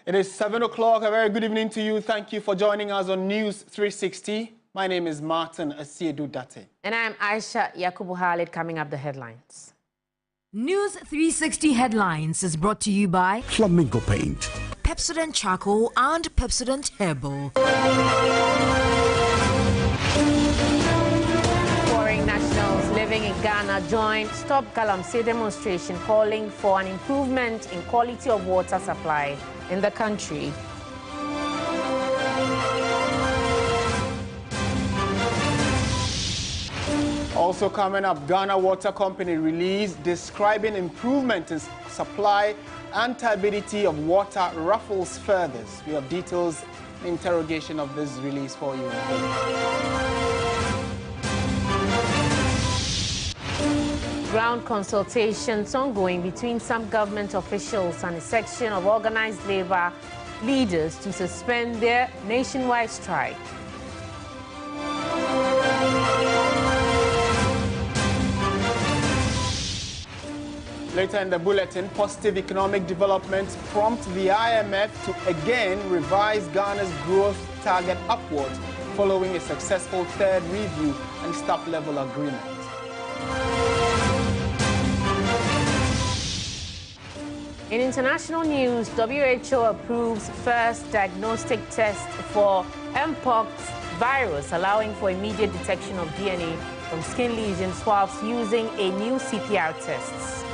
It is 7 o'clock. A very good evening to you. Thank you for joining us on News 360. My name is Martin Asiedu Date. And I'm Aisha Yakubu Khalid. Coming up, the headlines. News 360 Headlines is brought to you by Flamingo Paint, Pepsodent Charcoal and Pepsodent Herbal. Foreign nationals living in Ghana joined Stop Galamsey demonstration calling for an improvement in quality of water supply in the country. Also coming up, Ghana Water Company release describing improvement in supply and turbidity of water ruffles furthers. We have details and interrogation of this release for you. Ground consultations ongoing between some government officials and a section of organized labor leaders to suspend their nationwide strike. Later in the bulletin, positive economic developments prompt the IMF to again revise Ghana's growth target upward following a successful third review and staff-level agreement. In international news, WHO approves first diagnostic test for Mpox virus, allowing for immediate detection of DNA from skin lesion swabs using a new CPR test.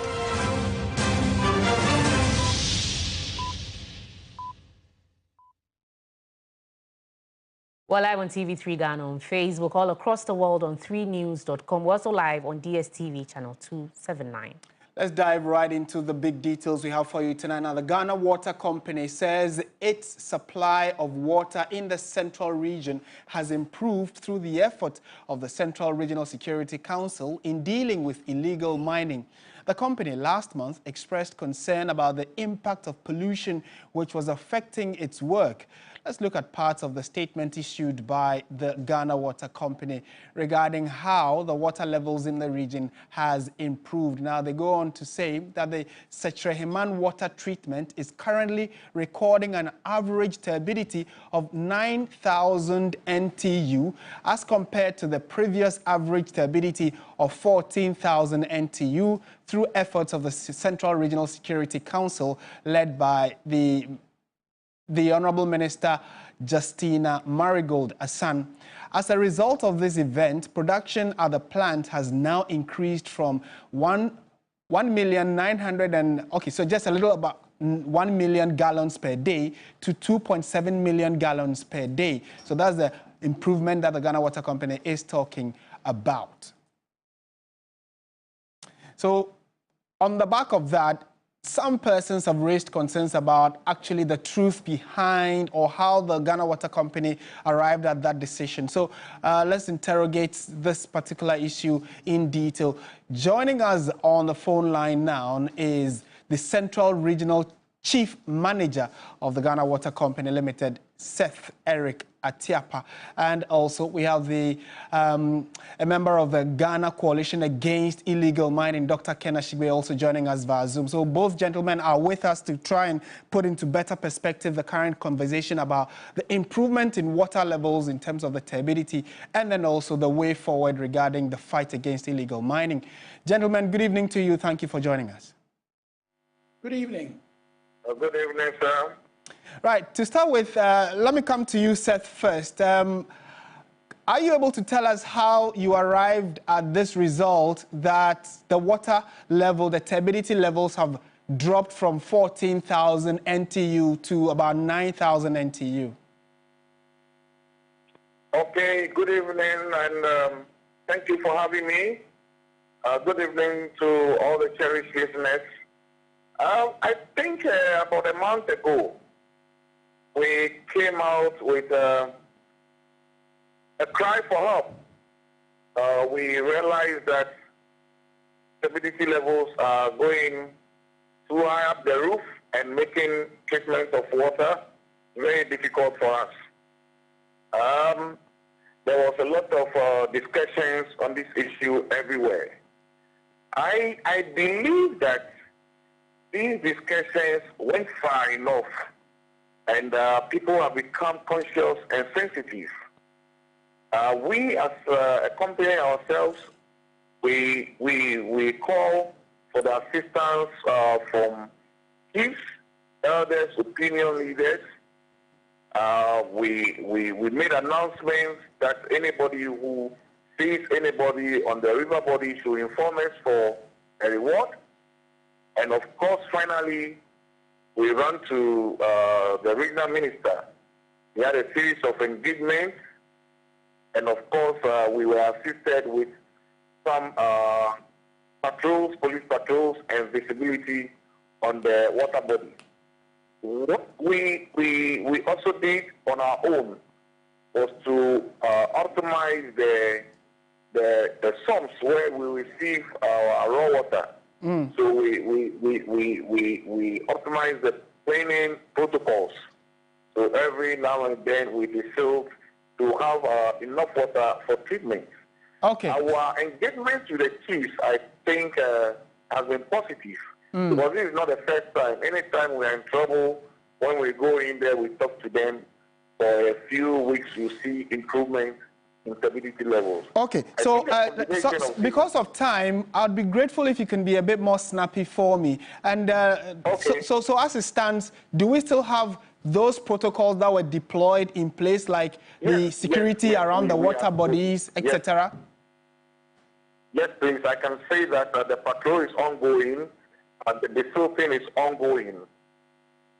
We're live on TV3 Ghana on Facebook, all across the world on 3news.com. We're also live on DSTV channel 279. Let's dive right into the big details we have for you tonight. Now, the Ghana Water Company says its supply of water in the central region has improved through the effort of the Central Regional Security Council in dealing with illegal mining. The company last month expressed concern about the impact of pollution which was affecting its work. Let's look at parts of the statement issued by the Ghana Water Company regarding how the water levels in the region has improved. Now, they go on to say that the Setreheman water treatment is currently recording an average turbidity of 9,000 NTU as compared to the previous average turbidity of 14,000 NTU through efforts of the Central Regional Security Council led by the Honorable Minister Justina Marigold Asan. As a result of this event, production at the plant has now increased from 1,900,000 so just a little about 1 million gallons per day to 2.7 million gallons per day. So that's the improvement that the Ghana Water Company is talking about. So on the back of that, some persons have raised concerns about actually the truth behind or how the Ghana Water Company arrived at that decision. So let's interrogate this particular issue in detail. Joining us on the phone line now is the Central Regional Chief Manager of the Ghana Water Company Limited, Seth Eric Atiapa. And also we have a member of the Ghana Coalition Against Illegal Mining, Dr. Ken Ashigbe, also joining us via Zoom. So both gentlemen are with us to try and put into better perspective the current conversation about the improvement in water levels in terms of the turbidity and then also the way forward regarding the fight against illegal mining. Gentlemen, good evening to you. Thank you for joining us. Good evening. Good evening, sir. Right, to start with, let me come to you, Seth, first. Are you able to tell us how you arrived at this result that the water level, the turbidity levels have dropped from 14,000 NTU to about 9,000 NTU? Okay, good evening, and thank you for having me. Good evening to all the cherished listeners. I think about a month ago, we came out with a cry for help. We realized that turbidity levels are going too high up the roof and making treatment of water very difficult for us. There was a lot of discussions on this issue everywhere. I believe that these discussions went far enough and people have become conscious and sensitive. We, as a company ourselves, we call for the assistance from chiefs, elders, opinion leaders. We made announcements that anybody who sees anybody on the river body should inform us for a reward. And of course, finally, we ran to the regional minister. We had a series of engagements, and of course, we were assisted with some patrols, police patrols, and visibility on the water body. What we also did on our own was to optimize the sumps where we receive our raw water. So we optimize the cleaning protocols. So every now and then we desilk to have enough water for treatment. Okay. Our engagement with the chiefs, I think, has been positive. Because this is not the first time. Anytime we are in trouble, when we go in there, we talk to them. For a few weeks, you see improvement in stability levels. Okay, so because of time, I'd be grateful if you can be a bit more snappy for me. And okay. so as it stands, do we still have those protocols that were deployed in place, like the security around the water bodies, etc.? Yes, please. I can say that the patrol is ongoing and the desilting is ongoing.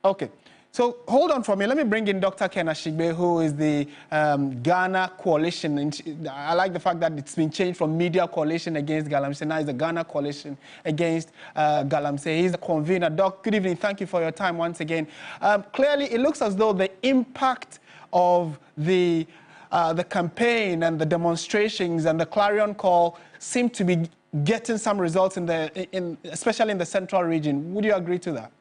Okay. So hold on for me. Let me bring in Dr. Ken Ashigbe, who is the Ghana Coalition. And I like the fact that it's been changed from Media Coalition against Galamsey. Now it's the Ghana Coalition against Galamsey. He's the convener. Doc, good evening. Thank you for your time once again. Clearly, it looks as though the impact of the campaign and the demonstrations and the clarion call seem to be getting some results especially in the central region. Would you agree to that?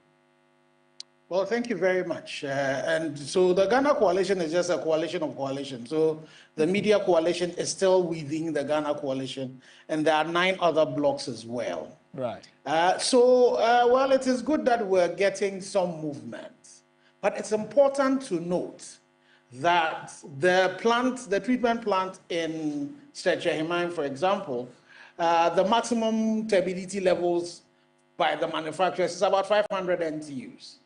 Well, thank you very much. And so the Ghana Coalition is just a coalition of coalitions. So the Media Coalition is still within the Ghana Coalition, and there are 9 other blocks as well. Right. Well, it is good that we're getting some movement, but it's important to note that the treatment plant in Stretcher-Hemine, for example, the maximum turbidity levels by the manufacturers is about 500 NTUs.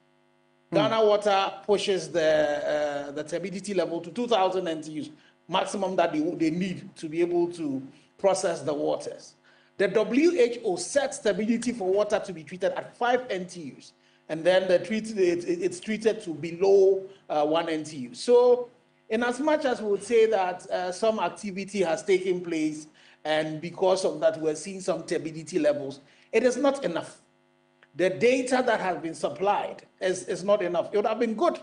Ghana Water pushes the turbidity level to 2,000 NTUs, maximum that they need to be able to process the waters. The WHO sets turbidity for water to be treated at 5 NTUs, and then it's treated to below 1 NTU. So, in as much as we would say that some activity has taken place, and because of that we're seeing some turbidity levels, it is not enough. The data that has been supplied is not enough. It would have been good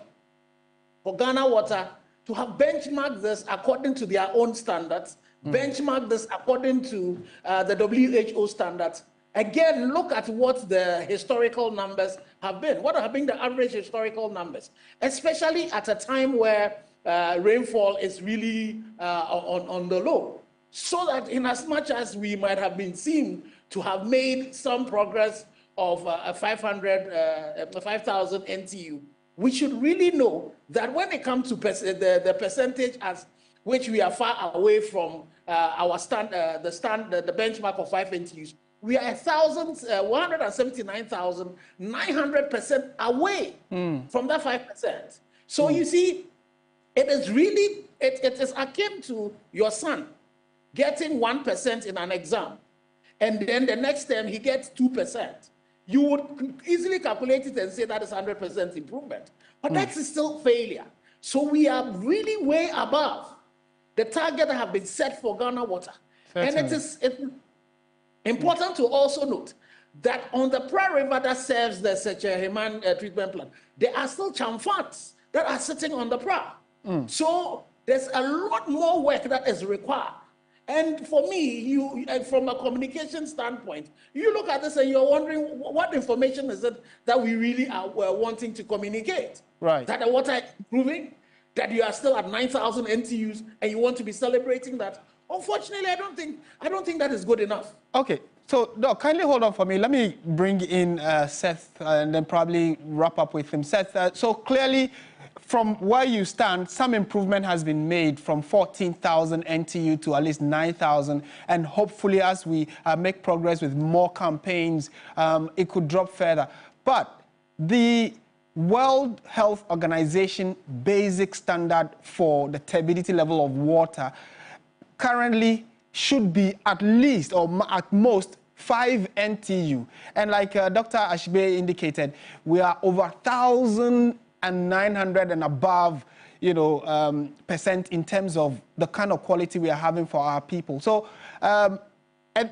for Ghana Water to have benchmarked this according to their own standards, benchmark this according to the WHO standards. Again, look at what the historical numbers have been. What have been the average historical numbers, especially at a time where rainfall is really on the low. So that in as much as we might have been seen to have made some progress of 5,000 NTU, we should really know that when it comes to the percentage as which we are far away from our the benchmark of 5 NTUs, we are 179,900% away from that 5%. So you see, it is really, it is akin to your son getting 1% in an exam, and then the next term he gets 2%. You would easily calculate it and say that is 100% improvement. But that is still failure. So we are really way above the target that have been set for Ghana Water. Certainly. And it's important to also note that on the Pra River that serves the Stretcher-Hemine treatment plant, there are still chamfats that are sitting on the Pra. So there's a lot more work that is required. And for me, from a communication standpoint, you look at this and you're wondering what information is it that we really are wanting to communicate? Right. That the water is improving, that you are still at 9,000 NTUs, and you want to be celebrating that. Unfortunately, I don't think that is good enough. Okay. So, Doc, kindly hold on for me. Let me bring in Seth and then probably wrap up with him. Seth, so clearly, from where you stand, some improvement has been made from 14,000 NTU to at least 9,000, and hopefully as we make progress with more campaigns, it could drop further. But the World Health Organization basic standard for the turbidity level of water currently should be at least or at most 5 NTU. And like Dr. Ashbe indicated, we are over 1,900 and above, percent in terms of the kind of quality we are having for our people. So, and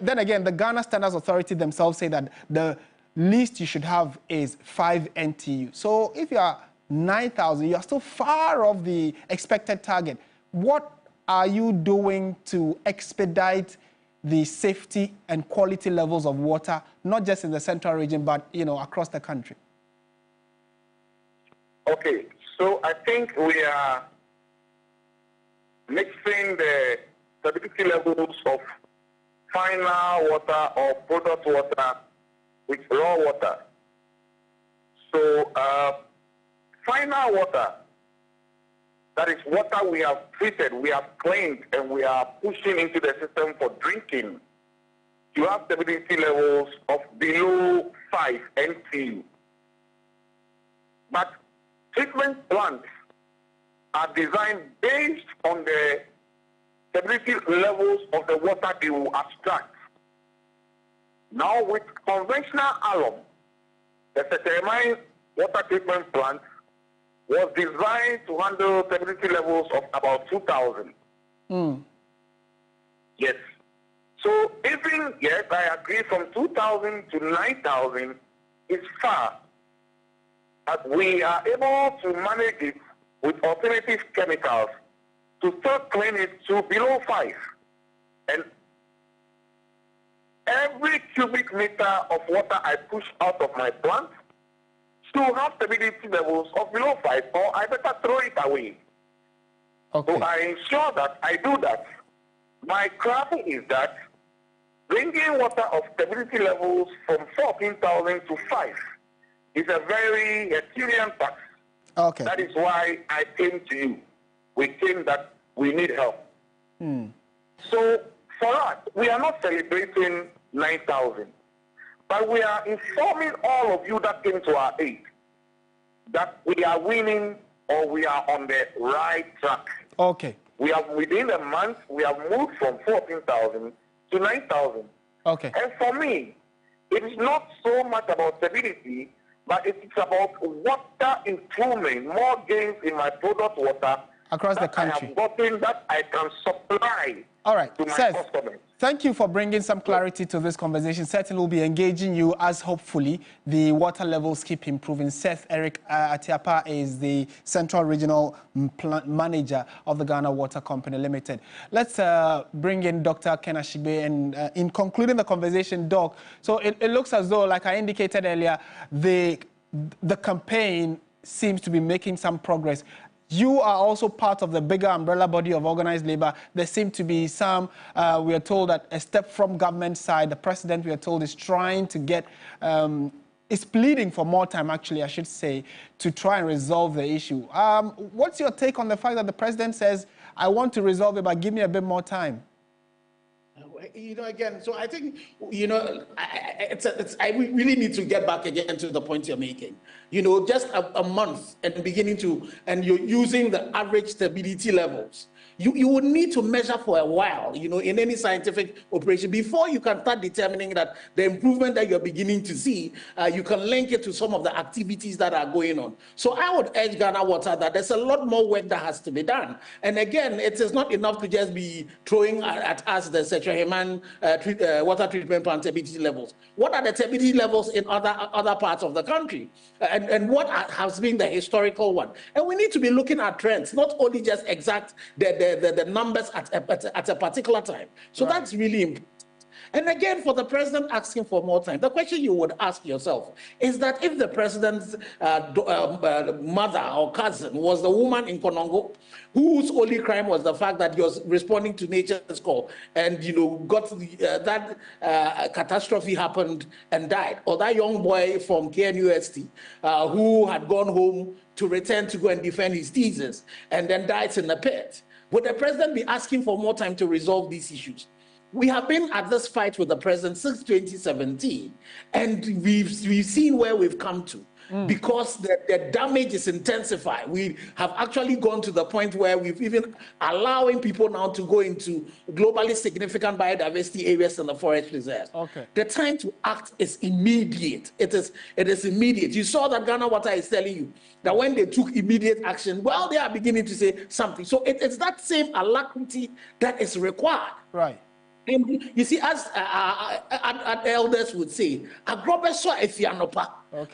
then again, the Ghana Standards Authority themselves say that the least you should have is 5 NTU. So if you are 9,000, you are still far off the expected target. What are you doing to expedite the safety and quality levels of water, not just in the central region, but across the country? Okay, so I think we are mixing the turbidity levels of final water or product water with raw water. So final water, that is water we have treated, we have cleaned, and we are pushing into the system for drinking. You have turbidity levels of below 5 NTU. But treatment plants are designed based on the turbidity levels of the water they will abstract. Now with conventional alum, the Seterimine water treatment plant was designed to handle turbidity levels of about 2,000. Yes. So even, yes, I agree, from 2,000 to 9,000 is far. But we are able to manage it with alternative chemicals to still clean it to below 5. And every cubic meter of water I push out of my plant should have turbidity levels of below 5, or I better throw it away. Okay. So I ensure that I do that. My cry is that bringing water of turbidity levels from 14,000 to 5 is a very Herculean task. Okay. That is why I came to you. We came that we need help. So for us, we are not celebrating 9,000, but we are informing all of you that came to our aid that we are winning, or we are on the right track. Okay. We have, within a month, we have moved from 14,000 to 9,000. Okay. And for me, it is not so much about stability, but it's about water improvement, more gains in my product water across the country. I have gotten that I can supply. All right, to my Seth, customers. Thank you for bringing some clarity to this conversation. Certainly we'll be engaging you as hopefully the water levels keep improving. Seth Eric Atiapa is the Central Regional Manager of the Ghana Water Company Limited. Let's bring in Dr. Ken Ashigbe, and in concluding the conversation, Doc, so it looks as though, like I indicated earlier, the campaign seems to be making some progress. You are also part of the bigger umbrella body of organized labor. There seem to be some, we are told that a step from government side, the president, we are told, is trying to get, is pleading for more time, actually, I should say, to try and resolve the issue. What's your take on the fact that the president says, I want to resolve it, but give me a bit more time? Again, so I think, I really need to get back again to the point you're making. Just a month and beginning to, and you're using the average stability levels. You would need to measure for a while, in any scientific operation before you can start determining that the improvement that you're beginning to see, you can link it to some of the activities that are going on. So I would urge Ghana Water that there's a lot more work that has to be done. And again, it is not enough to just be throwing at us the Setraheman water treatment plant turbidity levels. What are the turbidity levels in other parts of the country? And what has been the historical one? And we need to be looking at trends, not only just exact the numbers at a particular time. So that's really important. And again, for the president asking for more time, the question you would ask yourself is that if the president's mother or cousin was the woman in Konongo, whose only crime was the fact that he was responding to nature's call and, you know, got that catastrophe happened and died, or that young boy from KNUST who had gone home to return to go and defend his thesis and then died in the pit, would the president be asking for more time to resolve these issues? We have been at this fight with the president since 2017, and we've seen where we've come to. Because the damage is intensified. We have actually gone to the point where we've even allowing people now to go into globally significant biodiversity areas in the forest reserves. Okay. The time to act is immediate. It is immediate. You saw that Ghana Water is telling you that when they took immediate action, well, they are beginning to say something. So it's that same alacrity that is required. Right. And you see, as elders would say,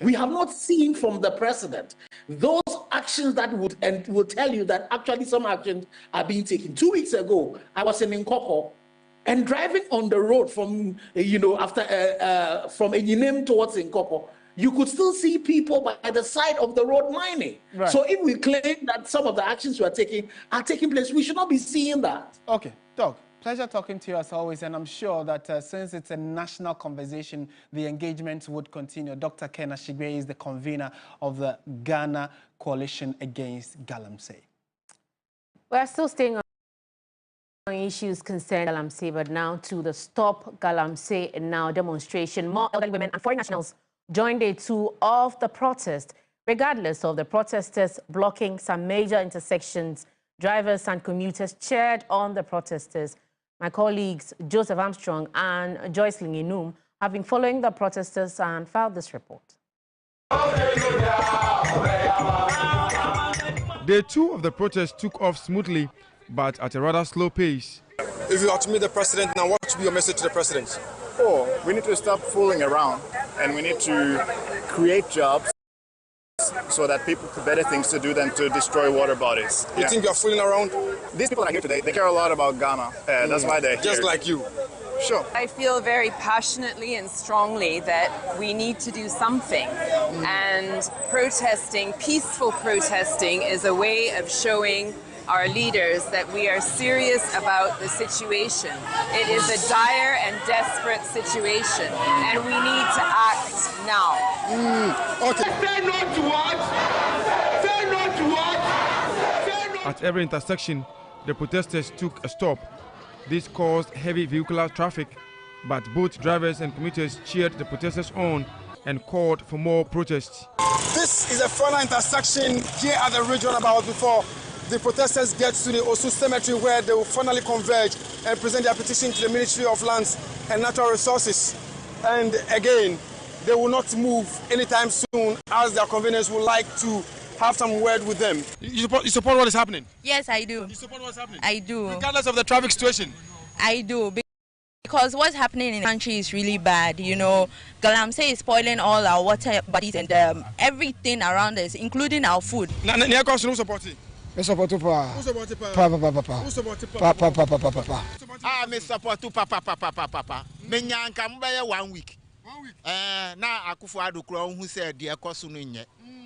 we have not seen from the president those actions that would tell you that actually some actions are being taken. 2 weeks ago, I was in Nkoko and driving on the road from, from Enyinem towards Nkoko. You could still see people by the side of the road mining. Right. So if we claim that some of the actions we are taking place, we should not be seeing that. Okay, Doc. Pleasure talking to you as always, and I'm sure that since it's a national conversation, the engagement would continue. Dr. Ken Ashigbe is the convener of the Ghana Coalition Against Galamsey. We're still staying on issues concerning Galamsey, but now to the Stop Galamsey Now demonstration. More elderly women and foreign nationals joined day 2 of the protest. Regardless of the protesters blocking some major intersections, drivers and commuters cheered on the protesters. My colleagues Joseph Armstrong and Joycelyn Inum have been following the protesters and filed this report. Day 2 of the protest took off smoothly, but at a rather slow pace. If you are to meet the president now, what should be your message to the president? Oh, we need to stop fooling around, and we need to create jobs so that people have better things to do than to destroy water bodies. You think you're fooling around? These people are here today. They care a lot about Ghana. That's why they're here. Just like you. Sure. I feel very passionately and strongly that we need to do something. And protesting, peaceful protesting, is a way of showing our leaders that we are serious about the situation. It is a dire and desperate situation, and we need to act now. Okay. Say no to what? Say no to what? Say no. At every intersection, the protesters took a stop. This caused heavy vehicular traffic, but both drivers and commuters cheered the protesters on and called for more protests. This is a final intersection here at the region about before the protesters get to the Osu Cemetery, where they will finally converge and present their petition to the Ministry of Lands and Natural Resources. And again, they will not move anytime soon, as their conveners would like to have some word with them. You support what is happening? Yes, I do. You support what's happening? I do. Regardless of the traffic situation? I do. Because what's happening in the country is really bad. You know, Galamsey is spoiling all our water bodies and everything around us, including our food. Who support it? I support Papa. Who support Papa? Who support Papa. Me support Papa. Me nyanka mbeye 1 week. 1 week. Na Akufo-Addo kura who said the ekosu no nye.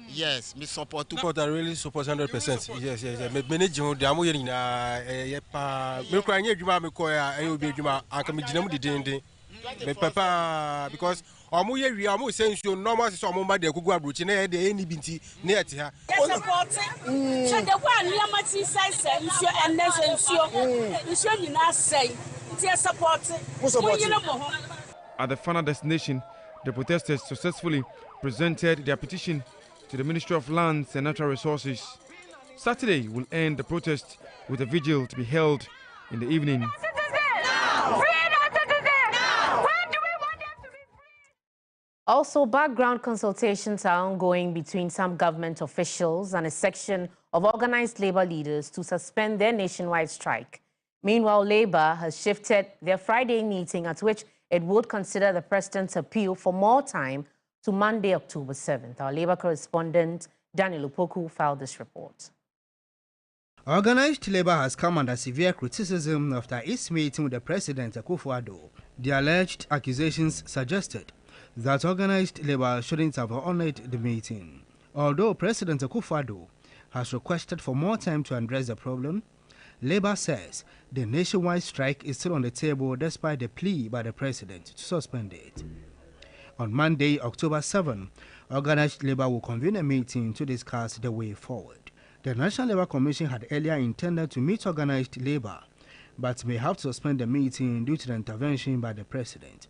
Yes, me support. I really support 100%. Yes. Me manage ho de amoye nyina pa. Me kura nye adwuma me koya obi adwuma aka me ginam didende. Me papa because amoye wi amo sensuo normal so amo ba de agugu abrochi na de eni binti na yete ha. Support. So the one yamati say ensure and ensure nyina say. It's support. Who support? At the final destination, the protesters successfully presented their petition to the Ministry of Lands and Natural Resources. Saturday will end the protest with a vigil to be held in the evening. Also, background consultations are ongoing between some government officials and a section of organized labor leaders to suspend their nationwide strike. Meanwhile, Labour has shifted their Friday meeting at which it would consider the president's appeal for more time to Monday, October 7th. Our Labour correspondent, Daniel Opoku, filed this report. Organized labor has come under severe criticism after its meeting with the President Akufo-Addo. The alleged accusations suggested that organized labor shouldn't have honored the meeting. Although President Akufo-Addo has requested for more time to address the problem, Labour says the nationwide strike is still on the table despite the plea by the President to suspend it. On Monday, October 7, organized labor will convene a meeting to discuss the way forward. The National Labour Commission had earlier intended to meet organized labor, but may have to suspend the meeting due to the intervention by the President.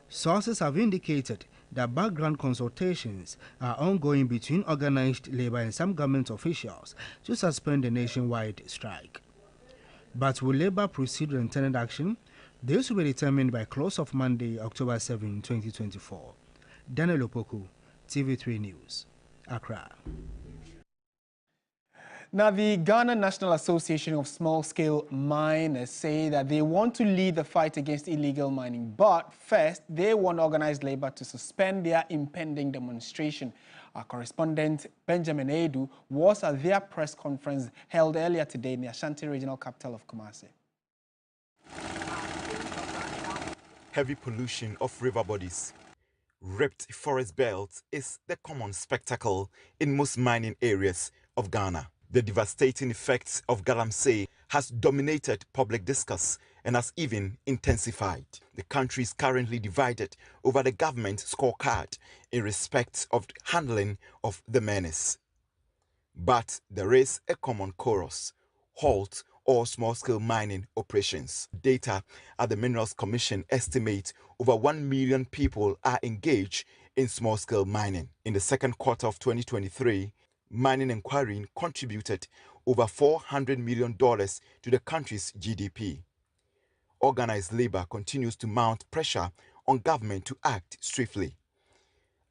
Sources have indicated that background consultations are ongoing between organized labor and some government officials to suspend the nationwide strike. But will Labour proceed with intended action? This will be determined by close of Monday, October 7, 2024. Daniel Opoku, TV3 News, Accra. Now, the Ghana National Association of Small-Scale Miners say that they want to lead the fight against illegal mining, but first, they want organized labor to suspend their impending demonstration. Our correspondent, Benjamin Edu, was at their press conference held earlier today in the Ashanti regional capital of Kumasi. Heavy pollution of river bodies, ripped forest belts is the common spectacle in most mining areas of Ghana. The devastating effects of galamsey has dominated public discourse and has even intensified. The country is currently divided over the government scorecard in respect of handling of the menace. But there is a common chorus: halt all small-scale mining operations. Data at the Minerals Commission estimate over 1 million people are engaged in small-scale mining. In the second quarter of 2023, mining and quarrying contributed over $400 million to the country's GDP. Organized labor continues to mount pressure on government to act swiftly.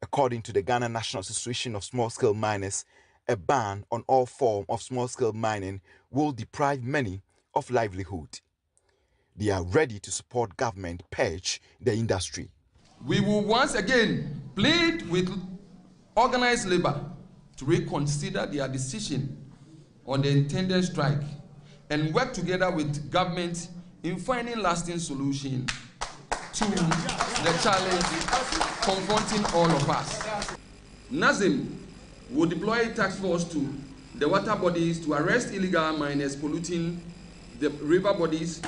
According to the Ghana National Association of Small-Scale Miners, a ban on all forms of small-scale mining will deprive many of livelihood. They are ready to support government purge the industry. We will once again plead with organized labor to reconsider their decision on the intended strike and work together with government in finding lasting solution to the challenge confronting all of us. NASIM will deploy a task force to the water bodies to arrest illegal miners polluting the river bodies.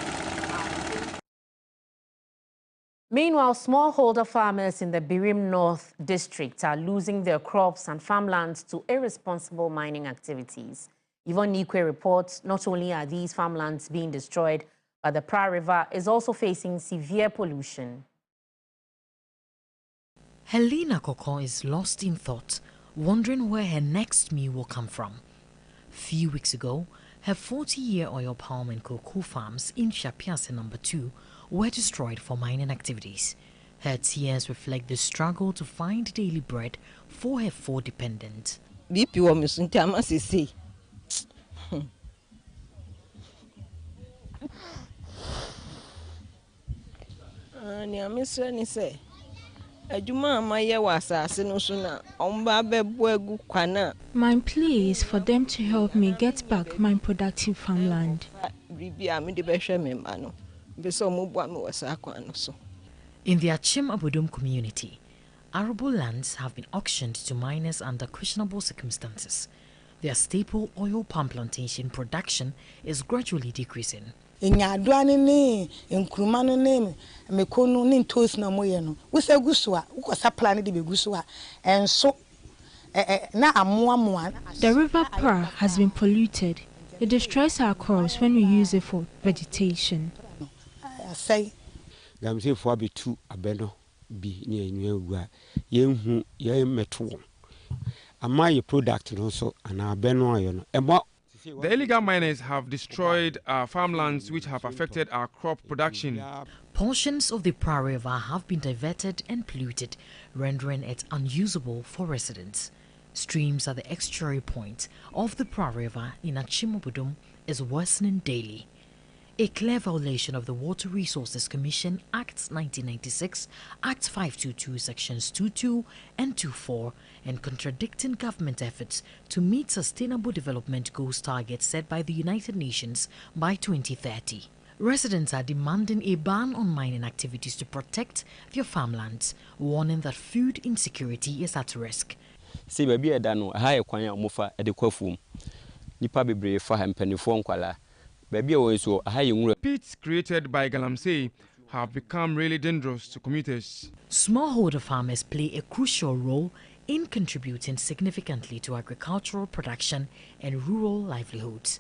Meanwhile, smallholder farmers in the Birim North district are losing their crops and farmlands to irresponsible mining activities. Yvonne Nikwe reports not only are these farmlands being destroyed, but the Pra River is also facing severe pollution. Helena Koko is lost in thought, wondering where her next meal will come from. Few weeks ago, her 40-year oil palm and cocoa farms in Shapiase No. 2 were destroyed for mining activities. Her tears reflect the struggle to find daily bread for her 4 dependents. My plea is for them to help me get back my productive farmland. In the Achim Abudum community, arable lands have been auctioned to miners under questionable circumstances. Their staple oil palm plantation production is gradually decreasing. Now amua The river Pra has been polluted. It destroys our crops when we use it for vegetation. The illegal miners have destroyed our farmlands, which have affected our crop production. Portions of the Pra River have been diverted and polluted, rendering it unusable for residents. Streams at the estuary point of the Pra River in Achimobudum is worsening daily. a clear violation of the Water Resources Commission Acts 1996, Act 522, Sections 22 and 24, and contradicting government efforts to meet Sustainable Development Goals targets set by the United Nations by 2030. Residents are demanding a ban on mining activities to protect their farmlands, warning that food insecurity is at risk. See, baby, I don't know how kwanya mufa at the coffum. Nipa bebre for him penifon kwala. Baby, also a high pits created by Galamsey have become really dangerous to commuters. Smallholder farmers play a crucial role in contributing significantly to agricultural production and rural livelihoods.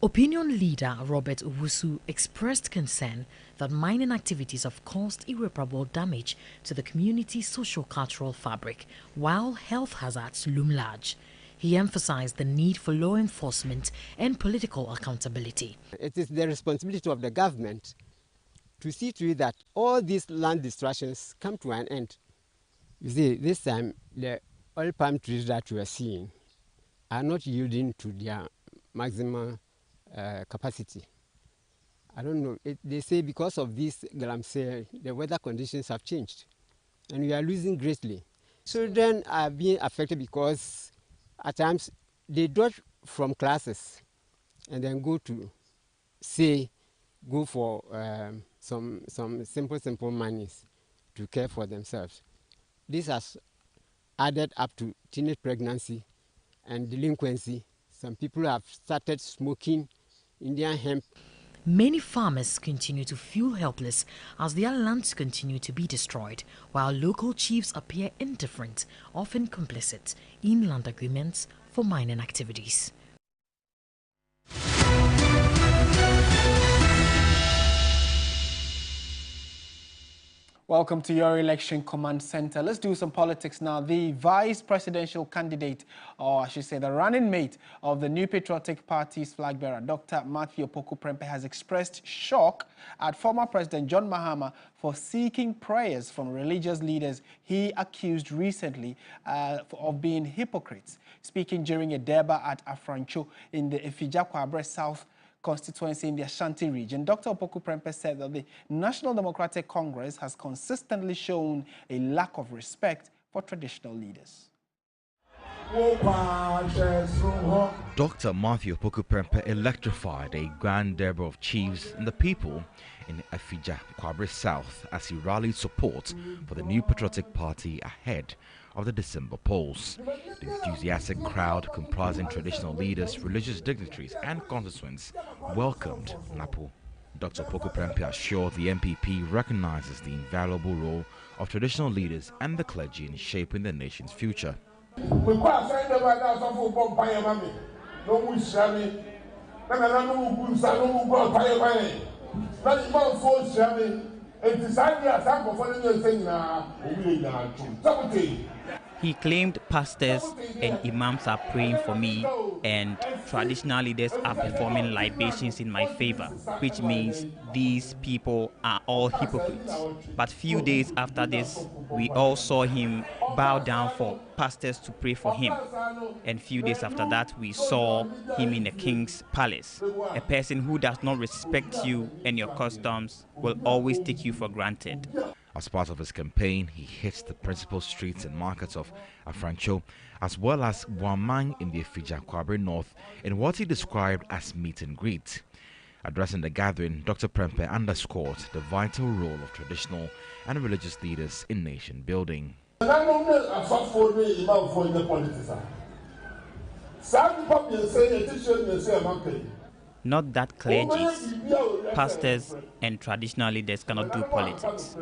Opinion leader Robert Owusu expressed concern that mining activities have caused irreparable damage to the community's socio-cultural fabric, while health hazards loom large. He emphasized the need for law enforcement and political accountability. It is the responsibility of the government to see to it that all these land distractions come to an end. You see, this time the oil palm trees that we are seeing are not yielding to their maximum capacity. I don't know. They say because of this Galamsey, the weather conditions have changed, and we are losing greatly. Children are being affected because at times they dodge from classes and then go for some simple monies to care for themselves. This has added up to teenage pregnancy and delinquency. Some people have started smoking Indian hemp. Many farmers continue to feel helpless as their lands continue to be destroyed, while local chiefs appear indifferent, often complicit in land agreements for mining activities. Welcome to your election command center. Let's do some politics now. The vice presidential candidate, or I should say the running mate of the New Patriotic Party's flag bearer, Dr. Matthew Opoku-Prempeh, has expressed shock at former President John Mahama for seeking prayers from religious leaders he accused recently of being hypocrites. Speaking during a deba at Afrancho in the Efija-Kwabre South constituency in the Ashanti region, Dr. Opoku-Prempeh said that the National Democratic Congress has consistently shown a lack of respect for traditional leaders. Dr. Matthew Opoku-Prempeh electrified a grand deba of chiefs and the people in Efija, Kwabre South as he rallied support for the New Patriotic Party ahead of the December polls. The enthusiastic crowd, comprising traditional leaders, religious dignitaries and constituents, welcomed Napo. Dr. Opoku-Prempeh assured the MPP recognizes the invaluable role of traditional leaders and the clergy in shaping the nation's future. He claimed pastors and imams are praying for me and traditional leaders are performing libations in my favor, which means these people are all hypocrites. But few days after this, we all saw him bow down for pastors to pray for him. And few days after that, we saw him in the king's palace. A person who does not respect you and your customs will always take you for granted. As part of his campaign, he hit the principal streets and markets of Afrancho, as well as Wamang in the Efija-Kwabre North, in what he described as meet and greet. Addressing the gathering, Dr. Prempeh underscored the vital role of traditional and religious leaders in nation building. Not that clergies, pastors and traditional leaders cannot do politics.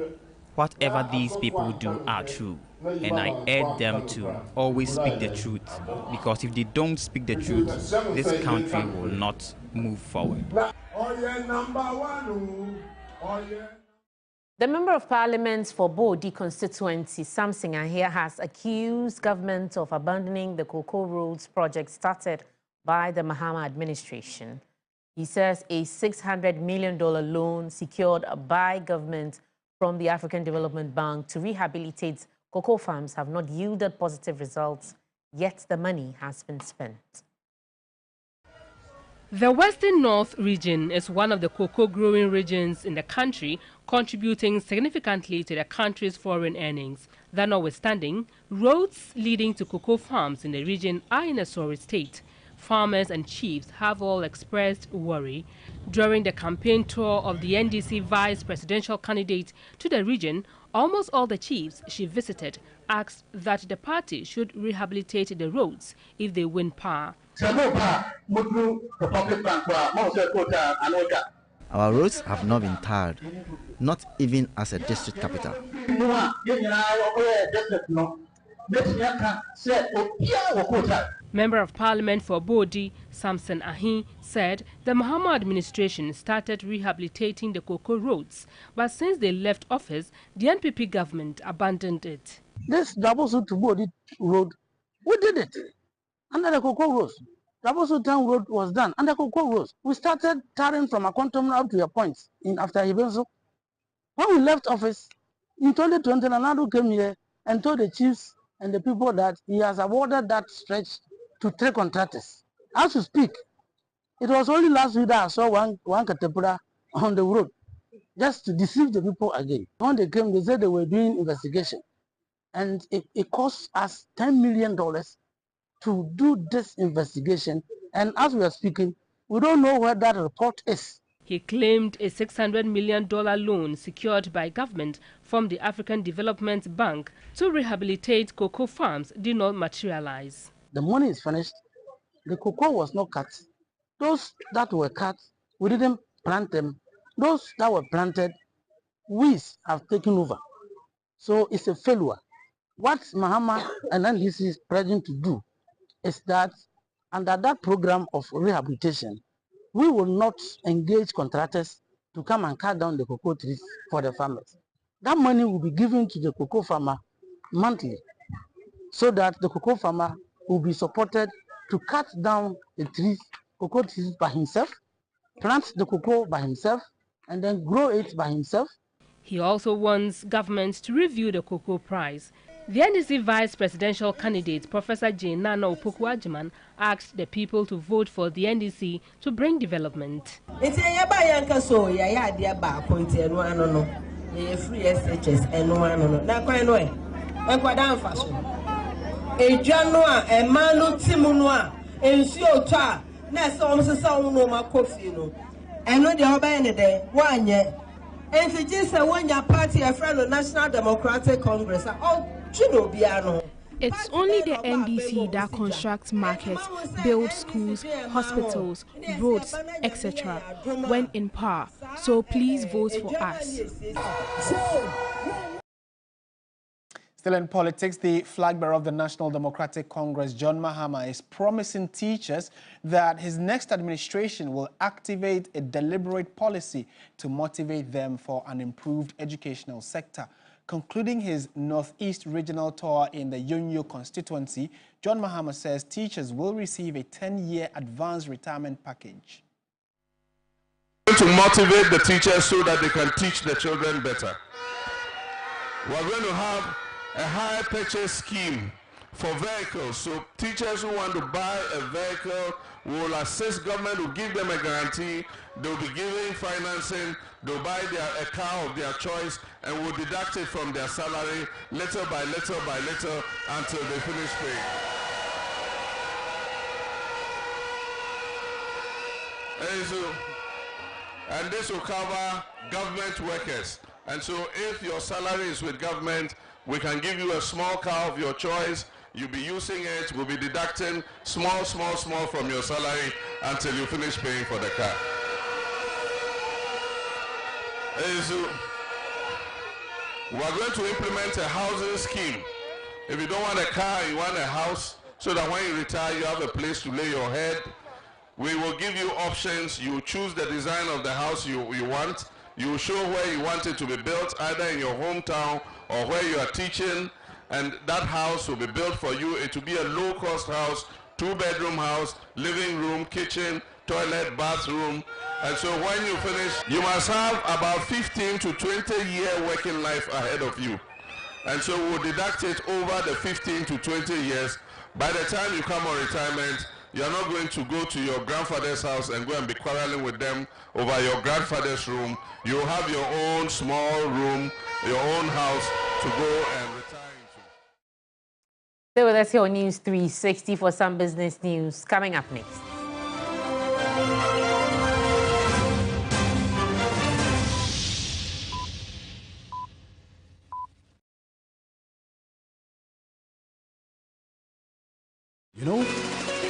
Whatever these people do are true, and I urge them to always speak the truth, because if they don't speak the truth, this country will not move forward. The Member of Parliament for Bodi constituency, Samson Ahia, has accused government of abandoning the Cocoa Roads project started by the Mahama administration. He says a $600 million loan secured by government from the African Development Bank to rehabilitate cocoa farms have not yielded positive results, yet the money has been spent. The Western North region is one of the cocoa growing regions in the country, contributing significantly to the country's foreign earnings. That notwithstanding, roads leading to cocoa farms in the region are in a sorry state. Farmers and chiefs have all expressed worry. During the campaign tour of the NDC vice presidential candidate to the region, almost all the chiefs she visited asked that the party should rehabilitate the roads if they win power. Our roads have not been tarred, not even as a district capital. Member of Parliament for Bodi, Samson Ahi, said the Mahama administration started rehabilitating the cocoa roads, but since they left office, the NPP government abandoned it. This Dabosu to Bodi road, we did it under the cocoa roads. Dabosu Town Road was done under cocoa roads. We started tarring from a quantum up to your points after Hibenso. When we left office in 2020, Nanado came here and told the chiefs and the people that he has awarded that stretch to 3 contractors. As we speak, it was only last week that I saw one caterpillar on the road, just to deceive the people again. When they came, they said they were doing investigation, and it cost us $10 million to do this investigation. And as we are speaking, we don't know where that report is. He claimed a $600 million loan secured by government from the African Development Bank to rehabilitate cocoa farms did not materialize. The money is finished. The cocoa was not cut. Those that were cut, we didn't plant them. Those that were planted, weeds have taken over. So it's a failure. What Mahama and NDC is pledging to do is that under that program of rehabilitation, we will not engage contractors to come and cut down the cocoa trees for the farmers. That money will be given to the cocoa farmer monthly, so that the cocoa farmer will be supported to cut down the trees, cocoa trees by himself, plant the cocoa by himself, and then grow it by himself. He also wants governments to review the cocoa price. The NDC vice presidential candidate, Professor Jane Nana Opoku-Agyeman, asked the people to vote for the NDC to bring development. And if just when your party a friend of National Democratic Congress, it's only the NDC that constructs markets, builds schools, hospitals, roads, etc. when in power. So please vote for us. Still in politics, the flag bearer of the National Democratic Congress, John Mahama, is promising teachers that his next administration will activate a deliberate policy to motivate them for an improved educational sector. Concluding his Northeast regional tour in the Yonyo constituency, John Mahama says teachers will receive a 10-year advanced retirement package. To motivate the teachers so that they can teach the children better. We're going to have a hire purchase scheme for vehicles. So teachers who want to buy a vehicle will assist government, will give them a guarantee, they'll be giving financing, they'll buy a car of their choice and will deduct it from their salary little by little by little until they finish paying. And this will cover government workers. And so if your salary is with government, we can give you a small car of your choice. You'll be using it. We'll be deducting small from your salary until you finish paying for the car. We're going to implement a housing scheme. If you don't want a car, you want a house, so that when you retire, you have a place to lay your head. We will give you options. You choose the design of the house you want. You show where you want it to be built, either in your hometown or where you are teaching, and that house will be built for you. It will be a low-cost house, 2-bedroom house, living room, kitchen, toilet, bathroom. And so when you finish, you must have about 15 to 20-year working life ahead of you. And so we'll deduct it over the 15 to 20 years. By the time you come on retirement, You're not going to go to your grandfather's house and go and be quarreling with them over your grandfather's room. You have your own small room, your own house to go and retire into. Stay with us here on News 360 for some business news. Coming up next. You know,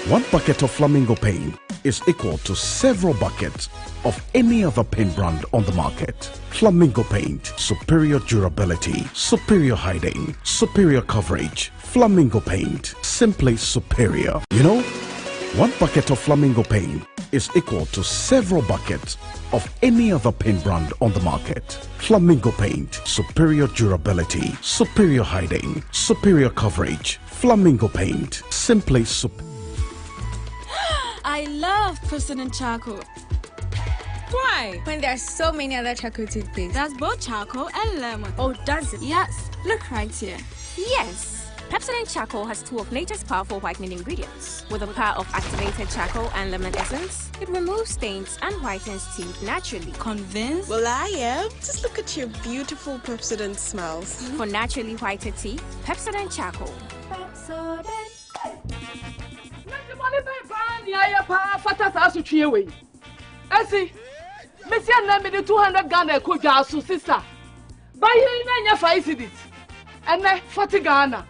1 bucket of Flamingo paint is equal to several buckets of any other paint brand on the market. Flamingo paint, superior durability, superior hiding, superior coverage. Flamingo paint, simply superior. You know, 1 bucket of Flamingo paint is equal to several buckets of any other paint brand on the market. Flamingo paint, superior durability, superior hiding, superior coverage. Flamingo paint, simply superior. I love President Charcoal. Why? When there are so many other charcoal toothpaste. That's both charcoal and lemon. Oh, does it? Yes. Look right here. Yes. Pepsodent Charcoal has 2 of nature's powerful whitening ingredients. With the power of activated charcoal and lemon essence, it removes stains and whitens teeth naturally. Convinced? Well, I am. Just look at your beautiful Pepsodent smiles. For naturally whiter teeth, Pepsodent Charcoal. Esi, Messi and me the 200 Ghana could jasu sister. Buy here in your 5 cities. And then 40 Ghana.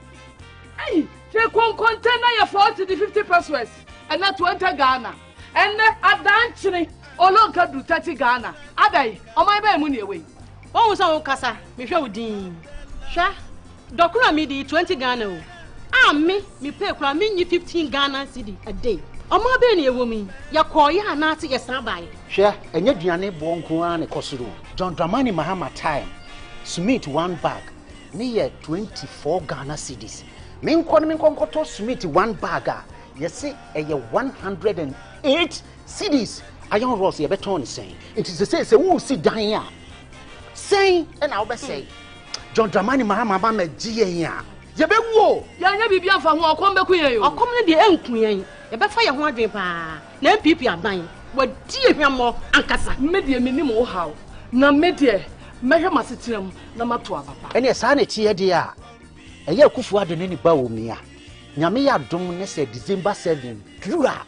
Hey, take 1 container your 40 to 50 pesos. And not 20 Ghana. And then a dancing or long can do 30 Ghana. Adai, on my bay money away. What was our casa? Me show Dean. Sha, Dokura me the 20 Ghana. Ah, me pay for me 15 Ghana cedi a day. Omo be na woman ya koya na ate yesan bai hwe enye duane bo nko an ne kosoro John Dramani Mahama time Smith 1 bag ne ye 24 Ghana cedis me nko to Smith 1 bag a ye se eye 108 cedis iron ross ye beton sen it is say wo si dan a sen e na wo be say John Dramani Mahama ba ma giye a ye be wo ya nya bibia fa ho okom be kuyen yo okom ne de enkuyen ye be fa ye ho adwen pa na MPP aban wadi ehwammo ankasa me de minim wo haw na me de mehwe masetirem na mato ababa ene sa na chi ye de a eye akufu ade ne ni ba wo mi a nyame ya dom ne se December 7 dura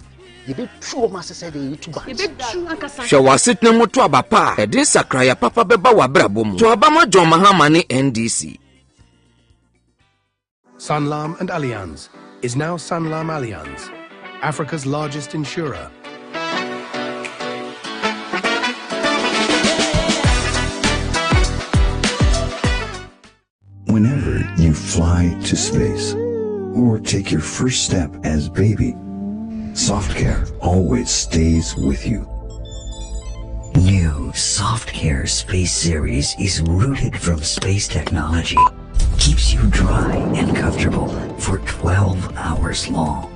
ye be tuo masese de YouTube ye be tu ankasa hwe wasetirem moto abapa e de sakraya papa beba wa brabo mu to abama John Mahama ne NDC. Sanlam and Allianz is now Sanlam Allianz, Africa's largest insurer. Whenever you fly to space or take your first step as baby, SoftCare always stays with you. New SoftCare Space Series is rooted from space technology. Keeps you dry and comfortable for 12 hours long.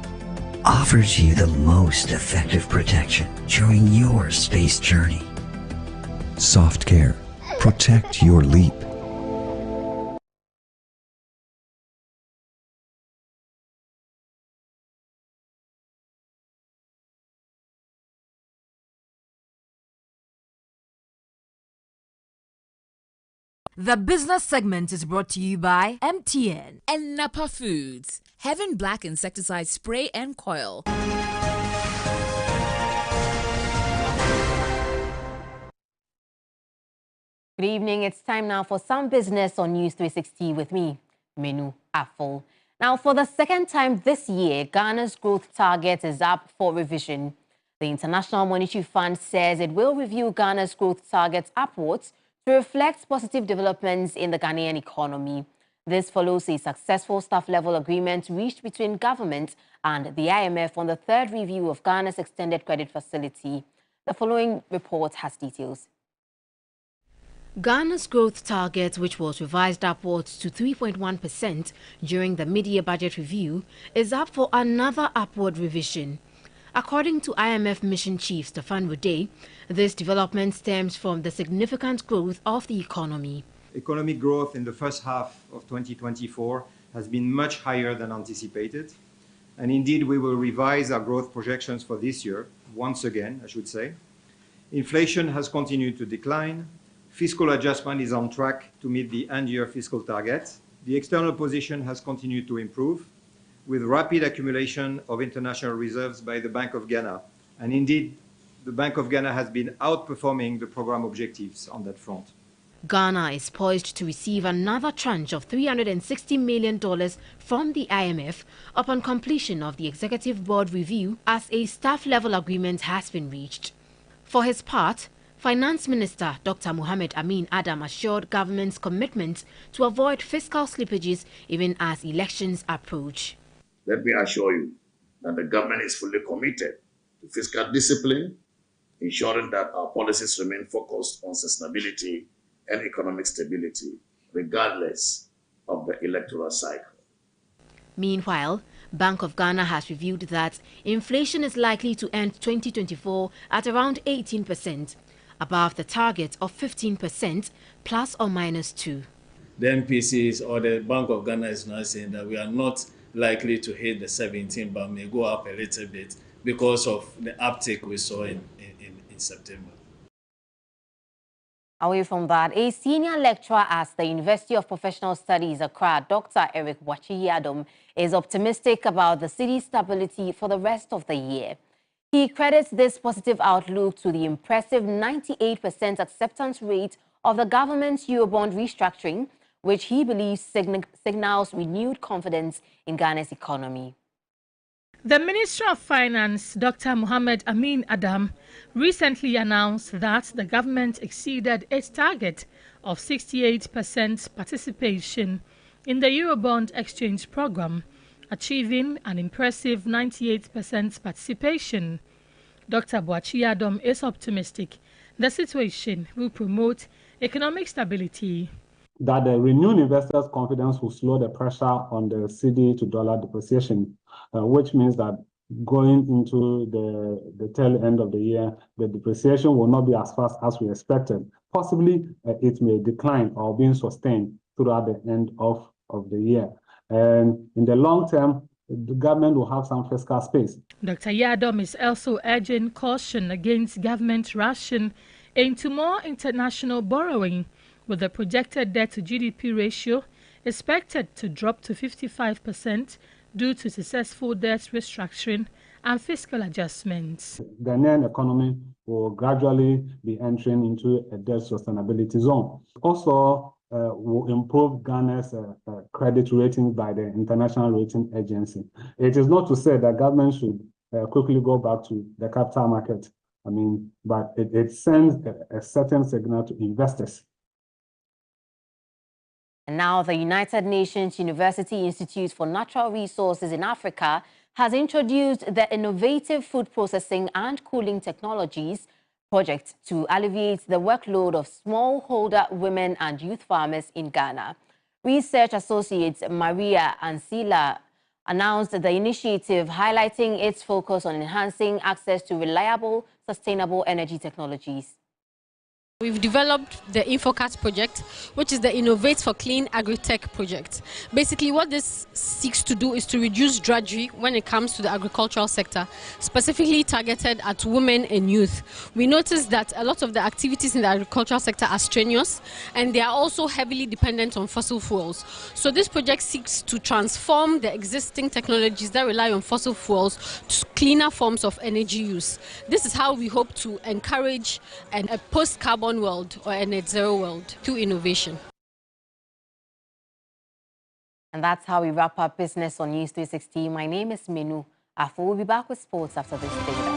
Offers you the most effective protection during your space journey. SoftCare. Protect your leap. The business segment is brought to you by MTN and Napa Foods. Heaven Black Insecticide Spray and Coil. Good evening. It's time now for some business on News 360 with me, Menu Afol. Now, for the second time this year, Ghana's growth target is up for revision. The International Monetary Fund says it will review Ghana's growth targets upwards to reflect positive developments in the Ghanaian economy. This follows a successful staff-level agreement reached between government and the IMF on the third review of Ghana's extended credit facility. The following report has details. Ghana's growth target, which was revised upwards to 3.1% during the mid-year budget review, is up for another upward revision. According to IMF Mission Chief Stefan Rode, this development stems from the significant growth of the economy. Economic growth in the first half of 2024 has been much higher than anticipated, And indeed, we will revise our growth projections for this year, once again, I should say. Inflation has continued to decline. Fiscal adjustment is on track to meet the end-year fiscal targets. The external position has continued to improve, with rapid accumulation of international reserves by the Bank of Ghana. And indeed, the Bank of Ghana has been outperforming the program objectives on that front. Ghana is poised to receive another tranche of $360 million from the IMF upon completion of the Executive Board review, as a staff-level agreement has been reached. For his part, Finance Minister Dr. Mohamed Amin Adam assured government's commitment to avoid fiscal slippages even as elections approach. Let me assure you that the government is fully committed to fiscal discipline, ensuring that our policies remain focused on sustainability and economic stability, regardless of the electoral cycle. Meanwhile, Bank of Ghana has revealed that inflation is likely to end 2024 at around 18%, above the target of 15% plus or minus 2. The MPCs or the Bank of Ghana is now saying that we are not likely to hit the 17, but may go up a little bit because of the uptick we saw in September. Away from that, a senior lecturer at the University of Professional Studies, Accra, Dr. Eric Wachi-Yadom, is optimistic about the city's stability for the rest of the year. He credits this positive outlook to the impressive 98% acceptance rate of the government's Eurobond restructuring, which he believes signals renewed confidence in Ghana's economy. The Minister of Finance, Dr. Mohamed Amin Adam, recently announced that the government exceeded its target of 68% participation in the Eurobond exchange program, achieving an impressive 98% participation. Dr. Wachi-Yadom is optimistic the situation will promote economic stability. That the renewed investors' confidence will slow the pressure on the cedi to dollar depreciation, which means that going into the tail end of the year, the depreciation will not be as fast as we expected. Possibly it may decline or be sustained throughout the end of the year. And in the long term, the government will have some fiscal space. Dr. Yadom is also urging caution against government rushing into more international borrowing, with the projected debt-to-GDP ratio expected to drop to 55% due to successful debt restructuring and fiscal adjustments. The Ghanaian economy will gradually be entering into a debt sustainability zone. Also, will improve Ghana's credit rating by the International Rating Agency. It is not to say that government should quickly go back to the capital market. But it sends a certain signal to investors. And now the United Nations University Institute for Natural Resources in Africa has introduced the Innovative Food Processing and Cooling Technologies project to alleviate the workload of smallholder women and youth farmers in Ghana. Research associate Maria Ansila announced the initiative, highlighting its focus on enhancing access to reliable, sustainable energy technologies. We've developed the InfoCat project, which is the Innovate for Clean Agri-Tech project. Basically, what this seeks to do is to reduce drudgery when it comes to the agricultural sector, specifically targeted at women and youth. We noticed that a lot of the activities in the agricultural sector are strenuous, and they are also heavily dependent on fossil fuels. So this project seeks to transform the existing technologies that rely on fossil fuels to cleaner forms of energy use. This is how we hope to encourage a post-carbon world or a net zero world through innovation. And that's how we wrap up business on News 360. My name is Menu. Afo will be back with sports after this data.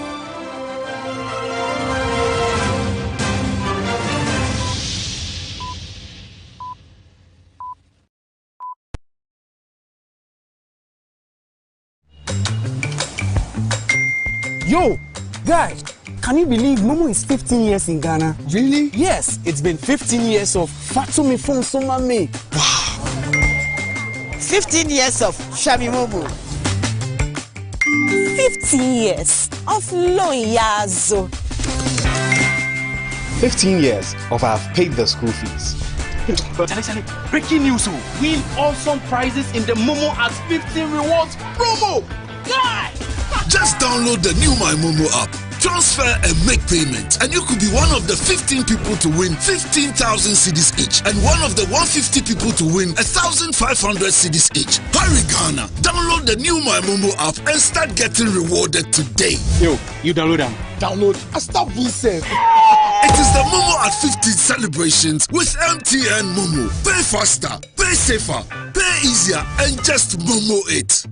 Yo, guys, can you believe Momo is 15 years in Ghana? Really? Yes, it's been 15 years of Fatumi Fon Somame. Wow. 15 years of Shami Momo. 15 years of Loyazo. 15 years of I've paid the school fees. Charlie, breaking news! Win awesome prizes in the Momo at 15 Rewards promo! God! Just download the new My Momo app. Transfer and make payments, and you could be one of the 15 people to win 15,000 cedis each, and one of the 150 people to win 1,500 cedis each. Hurry, Ghana! Download the new My Momo app and start getting rewarded today. Yo, you download them. Download. I stop being safe. It is the Momo at 50 celebrations with MTN Momo. Pay faster, pay safer, pay easier, and just Momo it.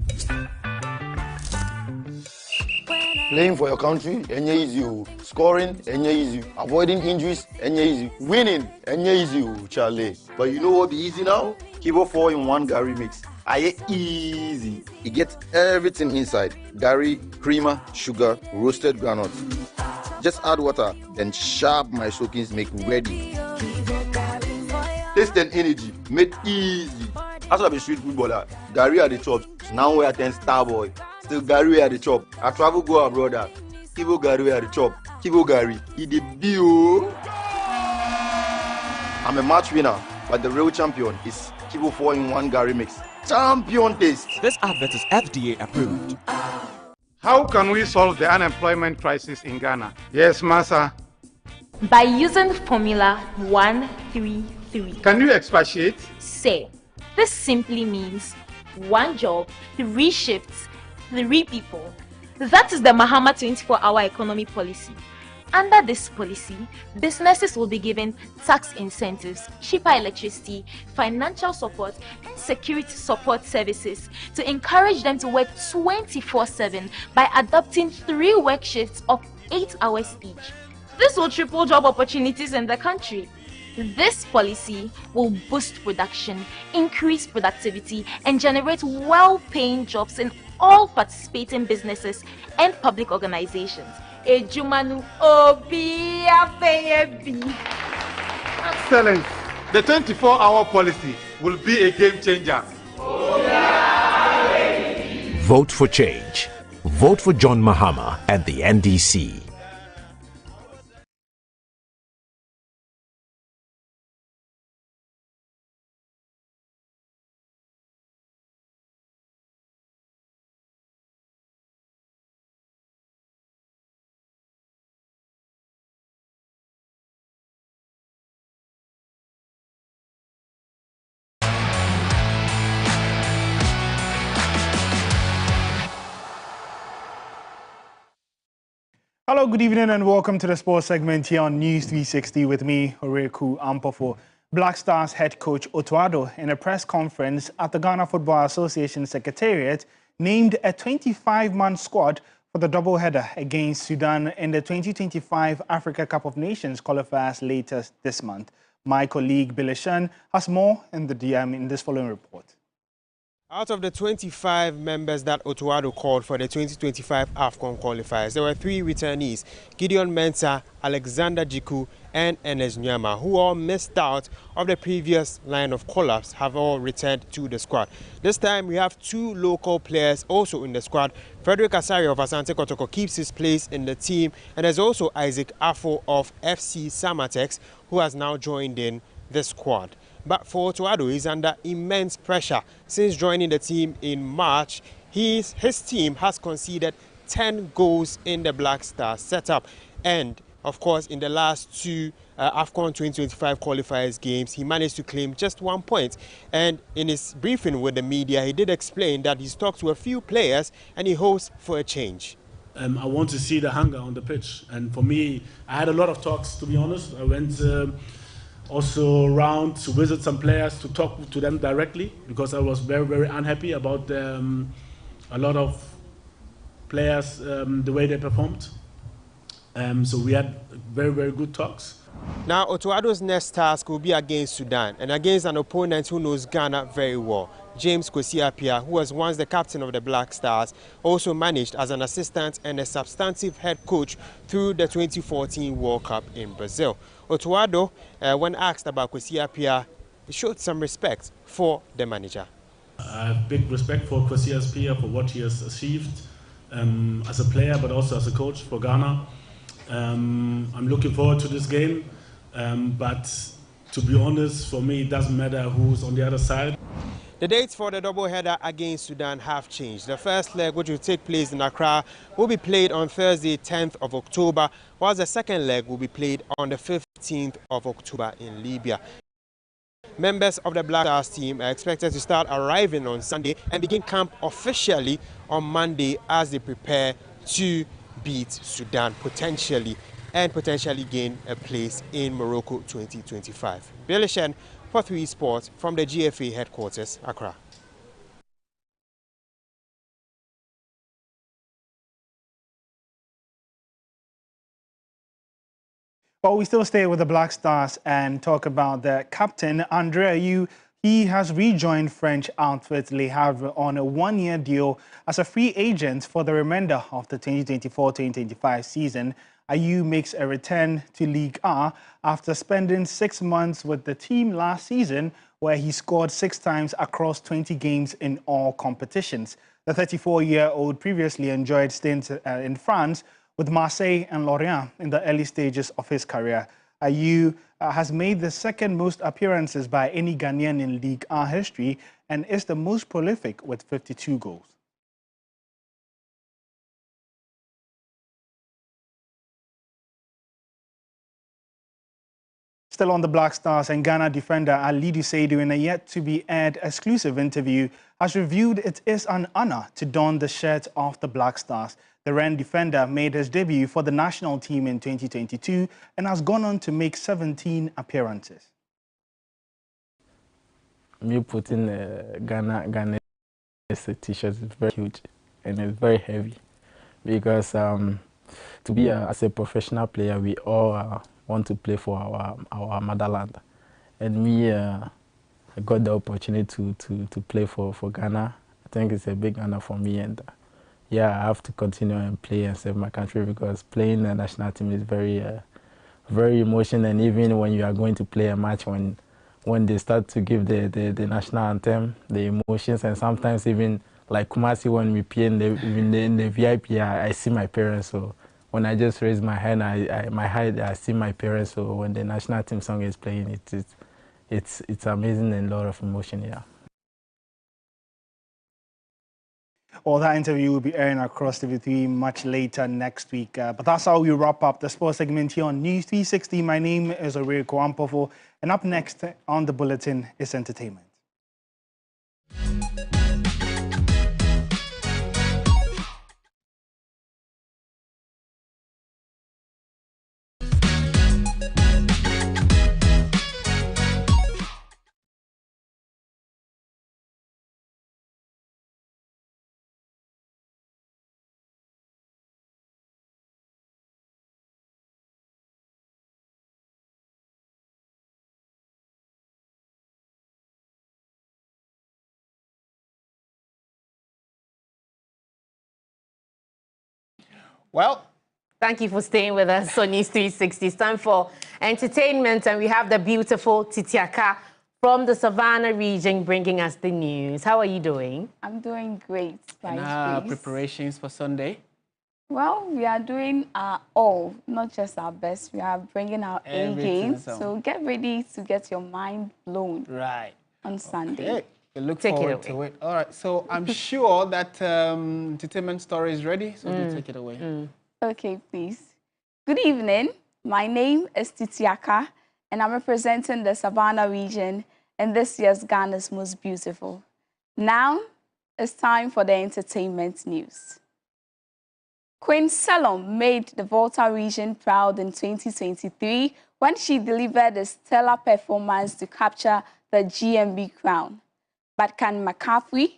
Playing for your country, easy. Scoring, easy. Avoiding injuries, easy. Winning, easy, Charlie. But you know what be easy now? Kibo 4-in-1 Gary mix. Easy. It gets everything inside. Gary, creamer, sugar, roasted granules. Just add water, then sharp my soakings make ready. Taste and energy, made easy. As I be street footballer, Gary at the top. Now we attend Starboy. Still Gary at the top. I travel go abroad. Kibo Gary at the top. Kibo Gary. He did bio. I'm a match winner, but the real champion is Kibo 4-in-1 Gary mix. Champion taste. This advert is FDA approved. How can we solve the unemployment crisis in Ghana? Yes, Massa. By using formula 133. Can you expatiate? Say, this simply means 1 job, 3 shifts, 3 people. That is the Mahama 24-hour economy policy. Under this policy, businesses will be given tax incentives, cheaper electricity, financial support, and security support services to encourage them to work 24/7 by adopting 3 work shifts of 8 hours each. This will triple job opportunities in the country. This policy will boost production, increase productivity, and generate well-paying jobs in all participating businesses and public organizations. Excellent. The 24-hour policy will be a game changer. Vote for change. Vote for John Mahama and the NDC. Hello, good evening and welcome to the sports segment here on News 360 with me, Oreku Ampofo. Black Stars head coach Otuado, in a press conference at the Ghana Football Association Secretariat, named a 25-man squad for the doubleheader against Sudan in the 2025 Africa Cup of Nations qualifiers later this month. My colleague Bilishan has more in the DM in this following report. Out of the 25 members that Otuado called for the 2025 AFCON qualifiers, there were 3 returnees, Gideon Mensah, Alexander Jiku, and Enes Nyama, who all missed out of the previous line of call-ups, have all returned to the squad. This time we have 2 local players also in the squad. Frederick Asari of Asante Kotoko keeps his place in the team, and there's also Isaac Afo of FC Samatex, who has now joined in the squad. But for Otuado, he's under immense pressure. Since joining the team in March, his team has conceded 10 goals in the Black Stars setup. And, of course, in the last 2 AFCON 2025 qualifiers games, he managed to claim just 1 point. And in his briefing with the media, he did explain that he's talked to a few players and he hopes for a change. I want to see the hunger on the pitch. And for me, I had a lot of talks, to be honest. I went also around to visit some players to talk to them directly because I was very, very unhappy about a lot of players, the way they performed. So we had very, very good talks. Now, Otuado's next task will be against Sudan and against an opponent who knows Ghana very well. James Kwesi Appiah, who was once the captain of the Black Stars, also managed as an assistant and a substantive head coach through the 2014 World Cup in Brazil. Otuado, when asked about Kwesi Appiah, showed some respect for the manager. I have big respect for Kwesi Appiah for what he has achieved as a player, but also as a coach for Ghana. I'm looking forward to this game, but to be honest, for me, it doesn't matter who's on the other side. The dates for the doubleheader against Sudan have changed. The first leg, which will take place in Accra, will be played on Thursday, 10th of October, whilst the second leg will be played on the 15th of October in Libya. Members of the Black Stars team are expected to start arriving on Sunday and begin camp officially on Monday as they prepare to beat Sudan potentially gain a place in Morocco 2025. Billy Shen for 3 Sports from the GFA headquarters, Accra. Well, we still stay with the Black Stars and talk about the captain, André Ayew. He has rejoined French outfit Le Havre on a 1-year deal as a free agent for the remainder of the 2024-2025 season. Ayew makes a return to Ligue 1 after spending 6 months with the team last season, where he scored 6 times across 20 games in all competitions. The 34-year-old previously enjoyed stints in France with Marseille and Lorient in the early stages of his career. Ayew has made the second most appearances by any Ghanaian in Ligue 1 history and is the most prolific with 52 goals. Still on the Black Stars, and Ghana defender Alidu Seidu, in a yet-to-be-aired exclusive interview, has revealed it is an honor to don the shirt of the Black Stars. The Wren defender made his debut for the national team in 2022 and has gone on to make 17 appearances. Me putting Ghana t-shirt is very huge and it's very heavy because to be as a professional player, we all want to play for our motherland. And me, I got the opportunity to play for Ghana. I think it's a big honor for me, and yeah, I have to continue and play and serve my country because playing the national team is very, very emotional. And even when you are going to play a match, when they start to give the national anthem, the emotions, and sometimes even like Kumasi when we play in the VIP, I see my parents. So when I just raise my hand, I see my parents. So when the national team song is playing, it's amazing and a lot of emotion. Yeah. Well, that interview will be airing across TV3 much later next week. But that's how we wrap up the sports segment here on News 360. My name is Oreko Ampofo, and up next on the bulletin is entertainment. Well, thank you for staying with us on News 360. It's time for entertainment, and we have the beautiful Titiaka from the Savannah region bringing us the news. How are you doing? I'm doing great. And our preparations for Sunday? Well, we are doing our all, not just our best. We are bringing our A game. So get ready to get your mind blown. Right. On Sunday. Okay. We look forward to it. All right. So I'm sure that entertainment story is ready. So do take it away. Okay, please. Good evening. My name is Titiaka, and I'm representing the Savannah region in this year's Ghana's Most Beautiful. Now, it's time for the entertainment news. Queen Salome made the Volta region proud in 2023 when she delivered a stellar performance to capture the GMB crown. But can McCaffrey,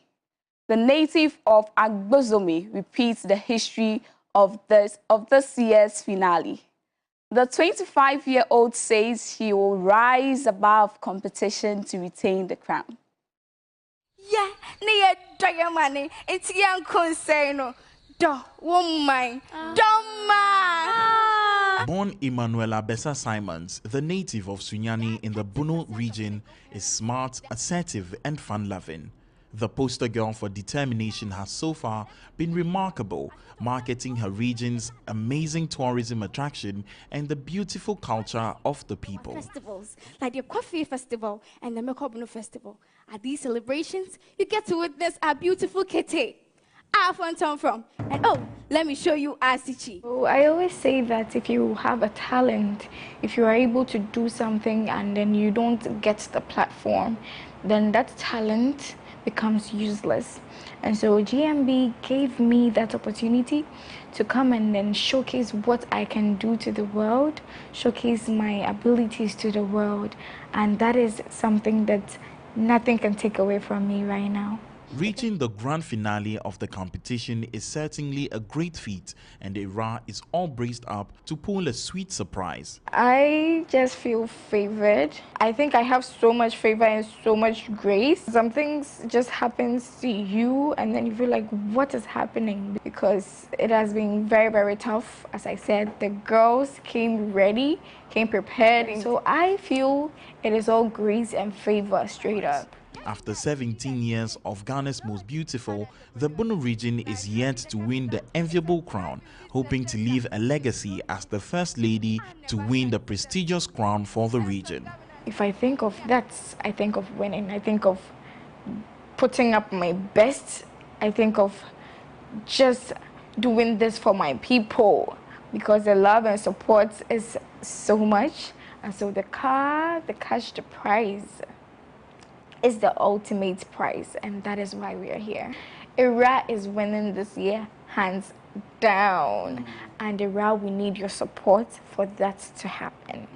the native of Agbozome, repeat the history of this year's finale? The 25-year-old says he will rise above competition to retain the crown. Yeah, near Diamond, it's young concern. Woman, Born Emanuela Bessa Simons, the native of Sunyani in the Bono region, is smart, assertive, and fun-loving. The poster girl for determination has so far been remarkable, marketing her region's amazing tourism attraction and the beautiful culture of the people. Festivals like the Coffee Festival and the Mekobono Festival. At these celebrations, you get to witness our beautiful Kete. Our fun from. And oh, let me show you Asichi. I always say that if you have a talent, if you are able to do something and then you don't get the platform, then that talent becomes useless. And so GMB gave me that opportunity to come and then showcase what I can do to the world, showcase my abilities to the world, and that is something that nothing can take away from me right now. Reaching the grand finale of the competition is certainly a great feat, and Ira is all braced up to pull a sweet surprise. I just feel favored. I think I have so much favor and so much grace. Some things just happens to you and then you feel like, what is happening? Because it has been very, very tough. As I said, the girls came ready, came prepared. So I feel it is all grace and favor straight up. After 17 years of Ghana's Most Beautiful, the Bono region is yet to win the enviable crown, hoping to leave a legacy as the first lady to win the prestigious crown for the region. If I think of that, I think of winning. I think of putting up my best. I think of just doing this for my people, because the love and support is so much. And so the cash, the prize is the ultimate prize, and that is why we are here. Ira is winning this year, hands down. And Ira, we need your support for that to happen.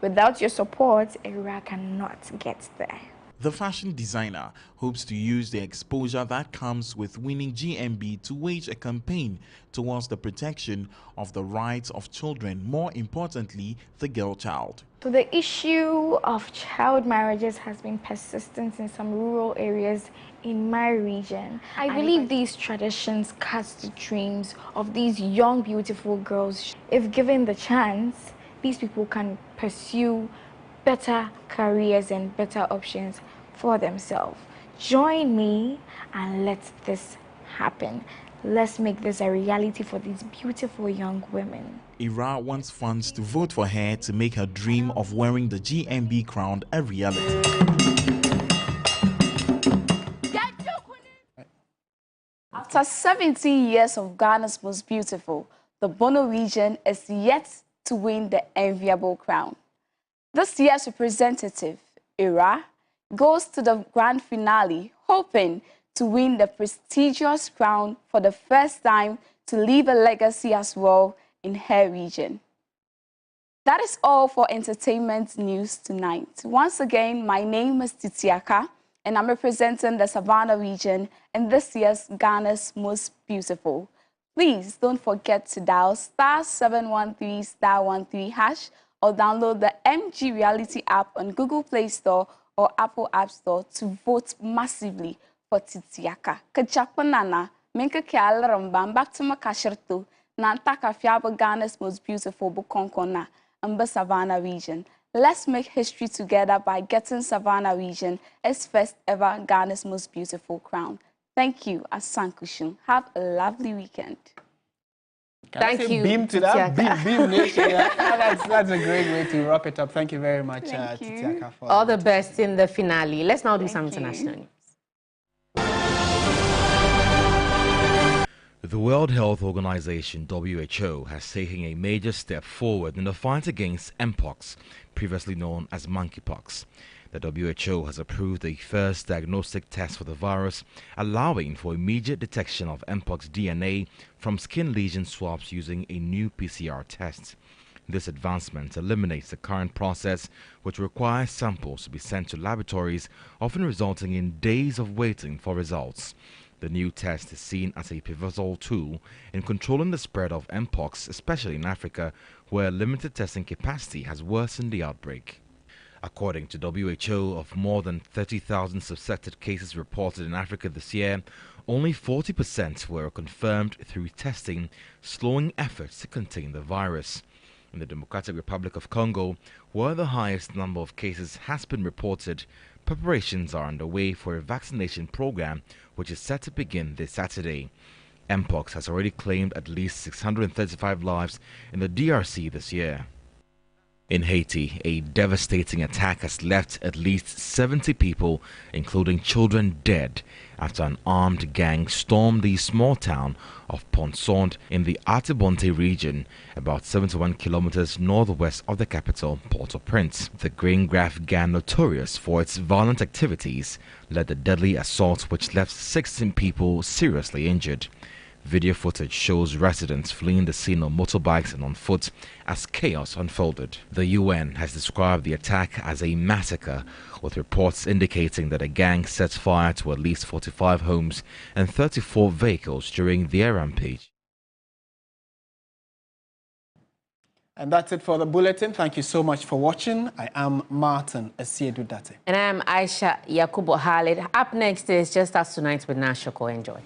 Without your support, Ira cannot get there. The fashion designer hopes to use the exposure that comes with winning GMB to wage a campaign towards the protection of the rights of children, more importantly, the girl child. So the issue of child marriages has been persistent in some rural areas in my region. I believe these traditions cast the dreams of these young, beautiful girls. If given the chance, these people can pursue better careers and better options for themselves. Join me and let this happen. Let's make this a reality for these beautiful young women. Ira wants fans to vote for her to make her dream of wearing the GMB crown a reality. After 17 years of Ghana's Most Beautiful, the Bono region is yet to win the enviable crown. This year's representative, Ira, goes to the grand finale, hoping to win the prestigious crown for the first time, to leave a legacy as well in her region. That is all for entertainment news tonight. Once again, my name is Titiaka, and I'm representing the Savannah region in this year's Ghana's Most Beautiful. Please don't forget to dial *713*13# or download the MG Reality app on Google Play Store or Apple App Store to vote massively for Titiaka. Kajakpanana, Minka Kialaram, back to Makashirtu, Nantaka Fiaba Ghana's Most Beautiful Bukonkona, and the Savannah region. Let's make history together by getting Savannah region its first ever Ghana's Most Beautiful crown. Thank you, Asankushun. Have a lovely weekend. Thank you. Beam to that. Beam nation. Yeah. That's a great way to wrap it up. Thank you very much, Titiaka. All the best in the finale. Let's now do some international news. The World Health Organization, WHO, has taken a major step forward in the fight against Mpox, previously known as monkeypox. The WHO has approved a first diagnostic test for the virus, allowing for immediate detection of Mpox DNA from skin lesion swabs using a new PCR test. This advancement eliminates the current process, which requires samples to be sent to laboratories, often resulting in days of waiting for results. The new test is seen as a pivotal tool in controlling the spread of Mpox, especially in Africa, where limited testing capacity has worsened the outbreak. According to WHO, of more than 30,000 suspected cases reported in Africa this year, only 40% were confirmed through testing, slowing efforts to contain the virus. In the Democratic Republic of Congo, where the highest number of cases has been reported, Preparations are underway for a vaccination program which is set to begin this Saturday. Mpox has already claimed at least 635 lives in the DRC this year. In Haiti, a devastating attack has left at least 70 people, including children, dead after an armed gang stormed the small town of Pont-Saint in the Artibonite region, about 71 kilometers northwest of the capital, Port-au-Prince. The Green Graph gang, notorious for its violent activities, led the deadly assault which left 16 people seriously injured. Video footage shows residents fleeing the scene on motorbikes and on foot as chaos unfolded. The UN has described the attack as a massacre, with reports indicating that a gang set fire to at least 45 homes and 34 vehicles during their rampage. And that's it for the bulletin. Thank you so much for watching. I am Martin Asiedu-Date. And I am Aisha Yakubu Khalid. Up next is Just Us Tonight with Nashoko. Enjoy.